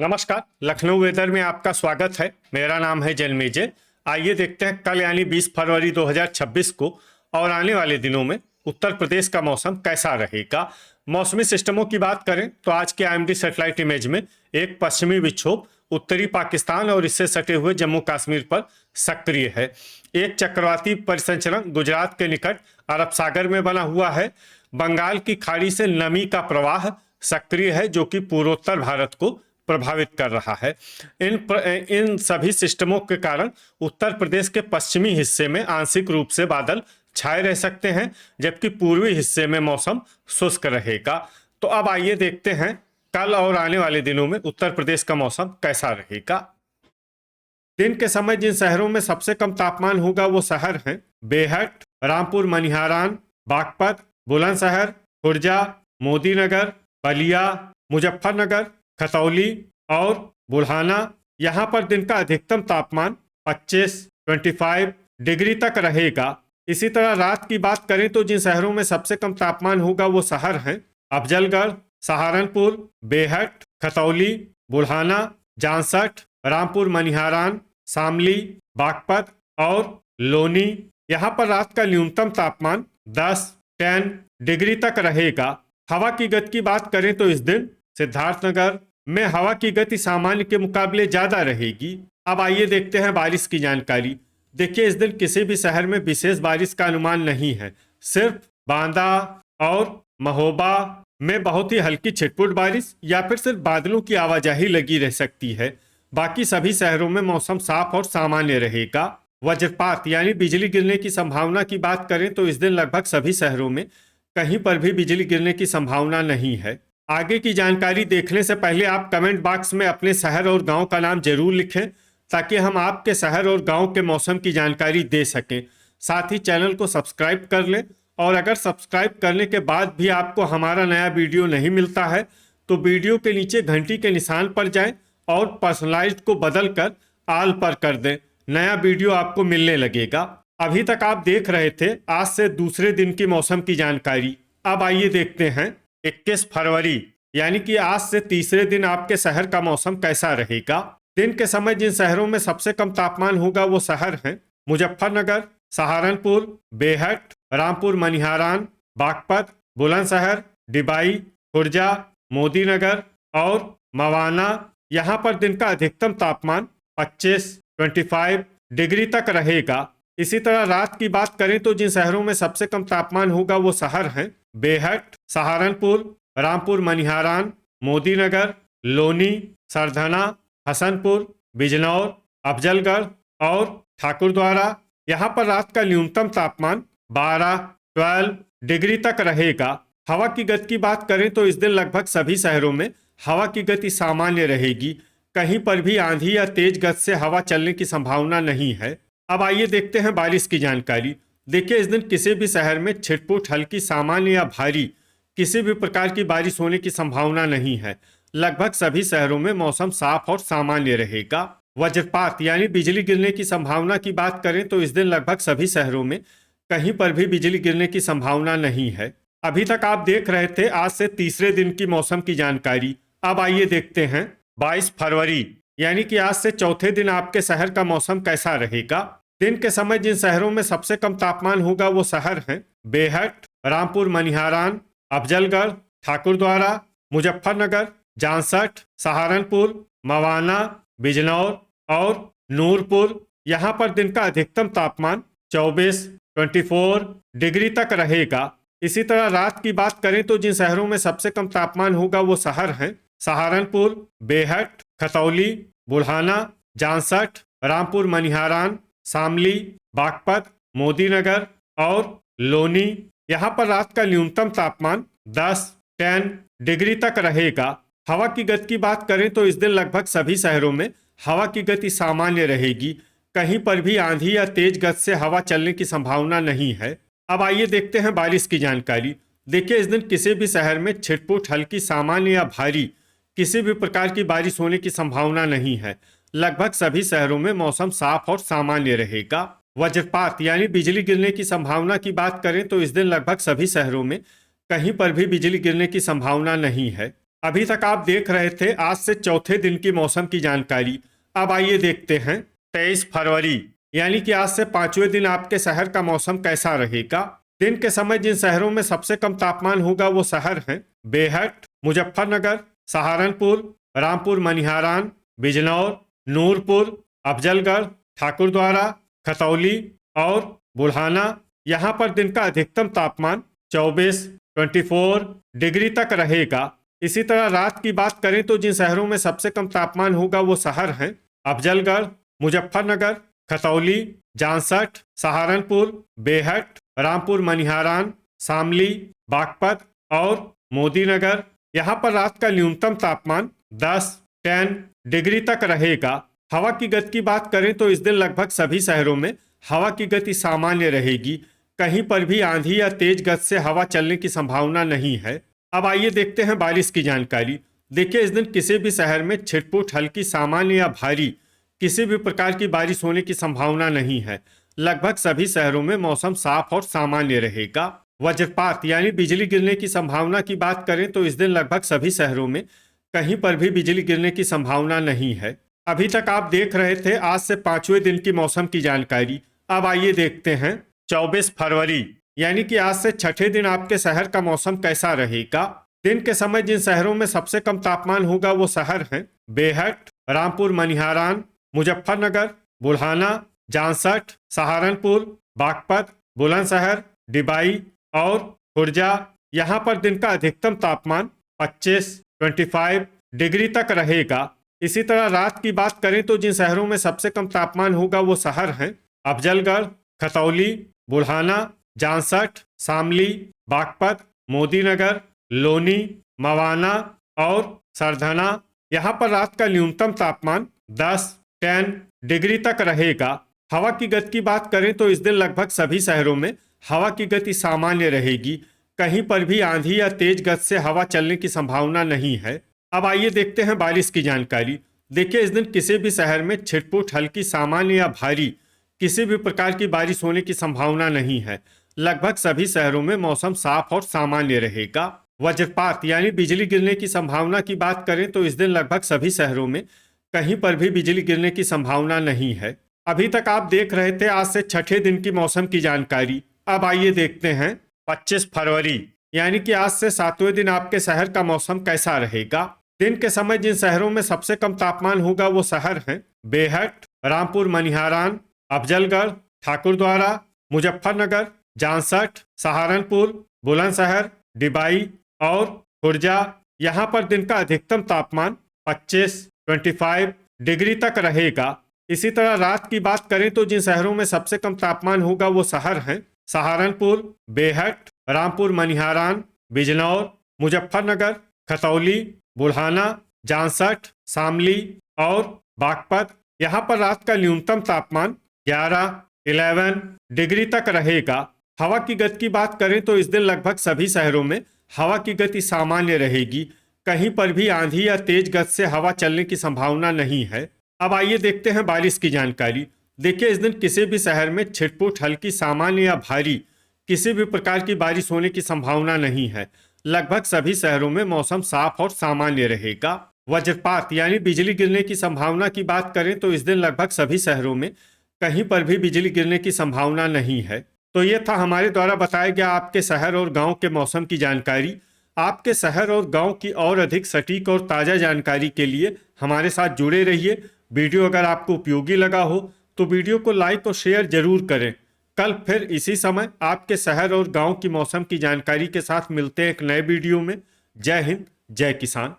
नमस्कार। लखनऊ वेदर में आपका स्वागत है। मेरा नाम है जन्मेजय। आइए देखते हैं कल यानी 20 फरवरी 2026 को और आने वाले दिनों में उत्तर प्रदेश का मौसम कैसा रहेगा। मौसमी सिस्टमों की बात करें तो आज के आईएमडी सैटेलाइट इमेज में एक पश्चिमी विक्षोभ उत्तरी पाकिस्तान और इससे सटे हुए जम्मू कश्मीर पर सक्रिय है। एक चक्रवाती परिसंचरण गुजरात के निकट अरब सागर में बना हुआ है। बंगाल की खाड़ी से नमी का प्रवाह सक्रिय है जो कि पूर्वोत्तर भारत को प्रभावित कर रहा है। इन सभी सिस्टमों के कारण उत्तर प्रदेश के पश्चिमी हिस्से में आंशिक रूप से बादल छाए रह सकते हैं, जबकि पूर्वी हिस्से में मौसम शुष्क रहेगा। तो अब आइए देखते हैं कल और आने वाले दिनों में उत्तर प्रदेश का मौसम कैसा रहेगा। दिन के समय जिन शहरों में सबसे कम तापमान होगा वो शहर हैं बेहट, रामपुर मनिहारान, बागपत, बुलंदशहर, खुर्जा, मोदीनगर, बलिया, मुजफ्फरनगर, खतौली और बुल्हाना। यहाँ पर दिन का अधिकतम तापमान 25 डिग्री तक रहेगा। इसी तरह रात की बात करें तो जिन शहरों में सबसे कम तापमान होगा वो शहर हैं अफजलगढ़, सहारनपुर, बेहट, खतौली, बुल्हाना, जांसठ, रामपुर मनिहारान, शामली, बागपत और लोनी। यहाँ पर रात का न्यूनतम तापमान 10 डिग्री तक रहेगा। हवा की गति की बात करें तो इस दिन सिद्धार्थनगर में हवा की गति सामान्य के मुकाबले ज्यादा रहेगी। अब आइए देखते हैं बारिश की जानकारी। देखिए, इस दिन किसी भी शहर में विशेष बारिश का अनुमान नहीं है। सिर्फ बांदा और महोबा में बहुत ही हल्की छिटपुट बारिश या फिर सिर्फ बादलों की आवाजाही लगी रह सकती है। बाकी सभी शहरों में मौसम साफ और सामान्य रहेगा। वज्रपात यानी बिजली गिरने की संभावना की बात करें तो इस दिन लगभग सभी शहरों में कहीं पर भी बिजली गिरने की संभावना नहीं है। आगे की जानकारी देखने से पहले आप कमेंट बॉक्स में अपने शहर और गांव का नाम जरूर लिखें ताकि हम आपके शहर और गांव के मौसम की जानकारी दे सकें। साथ ही चैनल को सब्सक्राइब कर लें और अगर सब्सक्राइब करने के बाद भी आपको हमारा नया वीडियो नहीं मिलता है तो वीडियो के नीचे घंटी के निशान पर जाएं और पर्सनलाइज्ड को बदल कर आल पर कर दें। नया वीडियो आपको मिलने लगेगा। अभी तक आप देख रहे थे आज से दूसरे दिन की मौसम की जानकारी। अब आइए देखते हैं 21 फरवरी यानी कि आज से तीसरे दिन आपके शहर का मौसम कैसा रहेगा। दिन के समय जिन शहरों में सबसे कम तापमान होगा वो शहर हैं मुजफ्फरनगर, सहारनपुर, बेहट, रामपुर मनिहारान, बागपत, बुलंदशहर, डिबाई, खुर्जा, मोदीनगर और मवाना। यहाँ पर दिन का अधिकतम तापमान 25 डिग्री तक रहेगा। इसी तरह रात की बात करें तो जिन शहरों में सबसे कम तापमान होगा वो शहर हैं बेहट, सहारनपुर, रामपुर मनिहारान, मोदीनगर, लोनी, सरधना, हसनपुर, बिजनौर, अफजलगढ़ और ठाकुरद्वारा। यहाँ पर रात का न्यूनतम तापमान 12 डिग्री तक रहेगा। हवा की गति की बात करें तो इस दिन लगभग सभी शहरों में हवा की गति सामान्य रहेगी। कहीं पर भी आंधी या तेज गति से हवा चलने की संभावना नहीं है। अब आइए देखते हैं बारिश की जानकारी। देखिए, इस दिन किसी भी शहर में छिटपुट हल्की सामान्य या भारी किसी भी प्रकार की बारिश होने की संभावना नहीं है। लगभग सभी शहरों में मौसम साफ और सामान्य रहेगा। वज्रपात यानी बिजली गिरने की संभावना की बात करें तो इस दिन लगभग सभी शहरों में कहीं पर भी बिजली गिरने की संभावना नहीं है। अभी तक आप देख रहे थे आज से तीसरे दिन की मौसम की जानकारी। अब आइए देखते हैं 22 फरवरी यानी कि आज से चौथे दिन आपके शहर का मौसम कैसा रहेगा। दिन के समय जिन शहरों में सबसे कम तापमान होगा वो शहर हैं बेहट, रामपुर मनिहारान, अफजलगढ़, ठाकुरद्वारा, मुजफ्फरनगर, जांसठ, सहारनपुर, मवाना, बिजनौर और नूरपुर। यहाँ पर दिन का अधिकतम तापमान 24 डिग्री तक रहेगा। इसी तरह रात की बात करें तो जिन शहरों में सबसे कम तापमान होगा वो शहर हैं सहारनपुर, बेहट, खतौली, बुल्हाना, जांसठ, रामपुर मनिहारान, शामली, बागपत, मोदीनगर और लोनी। यहाँ पर रात का न्यूनतम तापमान 10 डिग्री तक रहेगा। हवा की गति की बात करें तो इस दिन लगभग सभी शहरों में हवा की गति सामान्य रहेगी। कहीं पर भी आंधी या तेज गति से हवा चलने की संभावना नहीं है। अब आइए देखते हैं बारिश की जानकारी। देखिए, इस दिन किसी भी शहर में छिटपुट हल्की सामान्य या भारी किसी भी प्रकार की बारिश होने की संभावना नहीं है। लगभग सभी शहरों में मौसम साफ और सामान्य रहेगा। वज्रपात यानी बिजली गिरने की संभावना की बात करें तो इस दिन लगभग सभी शहरों में कहीं पर भी बिजली गिरने की संभावना नहीं है। अभी तक आप देख रहे थे आज से चौथे दिन की मौसम की जानकारी। अब आइए देखते हैं 23 फरवरी यानी कि आज से पांचवें दिन आपके शहर का मौसम कैसा रहेगा। दिन के समय जिन शहरों में सबसे कम तापमान होगा वो शहर हैं बेहट, मुजफ्फरनगर, सहारनपुर, रामपुर मनिहारान, बिजनौर, नूरपुर, अफजलगढ़, ठाकुरद्वारा, खतौली और बुल्हाना। यहाँ पर दिन का अधिकतम तापमान 24 डिग्री तक रहेगा। इसी तरह रात की बात करें तो जिन शहरों में सबसे कम तापमान होगा वो शहर हैं अफजलगढ़, मुजफ्फरनगर, खतौली, जांसठ, सहारनपुर, बेहट, रामपुर मनिहारान, शामली, बागपत और मोदीनगर। यहाँ पर रात का न्यूनतम तापमान 10 डिग्री तक रहेगा। हवा की गति की बात करें तो इस दिन लगभग सभी शहरों में हवा की गति सामान्य रहेगी। कहीं पर भी आंधी या तेज गति से हवा चलने की संभावना नहीं है। अब आइए देखते हैं बारिश की जानकारी। देखिए, इस दिन किसी भी शहर में छिटपुट, हल्की, सामान्य या भारी किसी भी प्रकार की बारिश होने की संभावना नहीं है। लगभग सभी शहरों में मौसम साफ और सामान्य रहेगा। वज्रपात यानी बिजली गिरने की संभावना की बात करें तो इस दिन लगभग सभी शहरों में कहीं पर भी बिजली गिरने की संभावना नहीं है। अभी तक आप देख रहे थे आज से पांचवें दिन की मौसम की जानकारी। अब आइए देखते हैं 24 फरवरी यानी कि आज से छठे दिन आपके शहर का मौसम कैसा रहेगा। दिन के समय जिन शहरों में सबसे कम तापमान होगा वो शहर हैं बेहट, रामपुर मनिहारान, मुजफ्फरनगर, बुल्हाना, जांसठ, सहारनपुर, बागपत, बुलंदशहर, डिबाई और खुर्जा। यहाँ पर दिन का अधिकतम तापमान 25 डिग्री तक रहेगा। इसी तरह रात की बात करें तो जिन शहरों में सबसे कम तापमान होगा वो शहर हैं अफजलगढ़, खतौली, बुल्हाना, जांसठ, शामली, बागपत, मोदीनगर, लोनी, मवाना और सरधना। यहाँ पर रात का न्यूनतम तापमान 10 डिग्री तक रहेगा। हवा की गति की बात करें तो इस दिन लगभग सभी शहरों में हवा की गति सामान्य रहेगी। कहीं पर भी आंधी या तेज गति से हवा चलने की संभावना नहीं है। अब आइए देखते हैं बारिश की जानकारी। देखिए, इस दिन किसी भी शहर में छिटपुट, हल्की, सामान्य या भारी किसी भी प्रकार की बारिश होने की संभावना नहीं है। लगभग सभी शहरों में मौसम साफ और सामान्य रहेगा। वज्रपात यानी बिजली गिरने की संभावना की बात करें तो इस दिन लगभग सभी शहरों में कहीं पर भी बिजली गिरने की संभावना नहीं है। अभी तक आप देख रहे थे आज से छठे दिन की मौसम की जानकारी। अब आइए देखते हैं 25 फरवरी यानी कि आज से सातवें दिन आपके शहर का मौसम कैसा रहेगा। दिन के समय जिन शहरों में सबसे कम तापमान होगा वो शहर हैं बेहट, रामपुर मनिहारान, अफजलगढ़, ठाकुरद्वारा, मुजफ्फरनगर, जांसठ, सहारनपुर, बुलंदशहर, डिबाई और खुर्जा। यहाँ पर दिन का अधिकतम तापमान 25 डिग्री तक रहेगा। इसी तरह रात की बात करें तो जिन शहरों में सबसे कम तापमान होगा वो शहर हैं सहारनपुर, बेहट, रामपुर मनिहारान, बिजनौर, मुजफ्फरनगर, खतौली, बुल्हाना, जांसठ, शामली और बागपत। यहाँ पर रात का न्यूनतम तापमान 11 डिग्री तक रहेगा। हवा की गति की बात करें तो इस दिन लगभग सभी शहरों में हवा की गति सामान्य रहेगी। कहीं पर भी आंधी या तेज गति से हवा चलने की संभावना नहीं है। अब आइए देखते हैं बारिश की जानकारी। देखिए, इस दिन किसी भी शहर में छिटपुट, हल्की, सामान्य या भारी किसी भी प्रकार की बारिश होने की संभावना नहीं है। लगभग सभी शहरों में मौसम साफ और सामान्य रहेगा। वज्रपात यानी बिजली गिरने की संभावना की बात करें तो इस दिन लगभग सभी शहरों में कहीं पर भी बिजली गिरने की संभावना नहीं है। तो ये था हमारे द्वारा बताया गया आपके शहर और गांव के मौसम की जानकारी। आपके शहर और गांव की और अधिक सटीक और ताज़ा जानकारी के लिए हमारे साथ जुड़े रहिए। वीडियो अगर आपको उपयोगी लगा हो तो वीडियो को लाइक और शेयर जरूर करें। कल फिर इसी समय आपके शहर और गांव की मौसम की जानकारी के साथ मिलते हैं एक नए वीडियो में। जय हिंद, जय किसान।